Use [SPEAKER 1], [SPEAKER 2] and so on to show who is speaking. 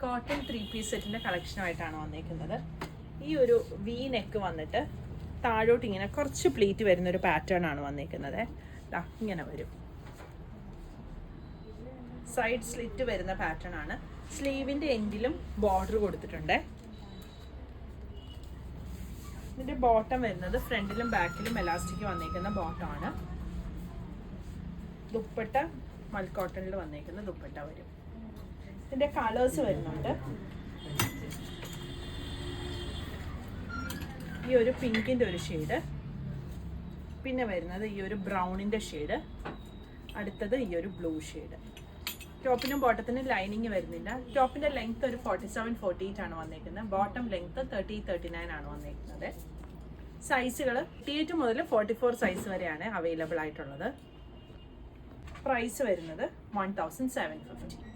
[SPEAKER 1] Cotton 3-piece സെറ്റിൻ്റെ കളക്ഷനുമായിട്ടാണ് വന്നിരിക്കുന്നത്. ഈ ഒരു വി നെക്ക് വന്നിട്ട് താഴോട്ട് ഇങ്ങനെ കുറച്ച് പ്ലീറ്റ് വരുന്നൊരു പാറ്റേൺ ആണ് വന്നിരിക്കുന്നത്. ഇങ്ങനെ വരും. സൈഡ് സ്ലിറ്റ് വരുന്ന പാറ്റേൺ ആണ്. സ്ലീവിൻ്റെ എൻഡിലും ബോർഡർ കൊടുത്തിട്ടുണ്ട്. ഇതിൻ്റെ ബോട്ടം വരുന്നത് ഫ്രണ്ടിലും ബാക്കിലും എലാസ്റ്റിക് വന്നിരിക്കുന്ന ബോട്ടമാണ്. ദുപ്പട്ട മൽക്കോട്ടണിൽ വന്നിരിക്കുന്ന ദുപ്പട്ട വരും. ഇതിൻ്റെ കളേഴ്സ് വരുന്നുണ്ട്. ഈ ഒരു പിങ്കിൻ്റെ ഒരു ഷെയ്ഡ്, പിന്നെ വരുന്നത് ഈ ഒരു ബ്രൗണിൻ്റെ ഷെയ്ഡ്, അടുത്തത് ഈ ഒരു ബ്ലൂ ഷെയ്ഡ്. ടോപ്പിനും ബോട്ടത്തിനും ലൈനിങ് വരുന്നില്ല. ടോപ്പിൻ്റെ ലെങ്ത് ഒരു 47-48 ആണ് വന്നിരിക്കുന്നത്. ബോട്ടം ലെങ്ത് 30-39 ആണ് വന്നിരിക്കുന്നത്. സൈസുകൾ 38 മുതൽ 44 സൈസ് വരെയാണ് അവൈലബിൾ ആയിട്ടുള്ളത്. പ്രൈസ് വരുന്നത് 1750.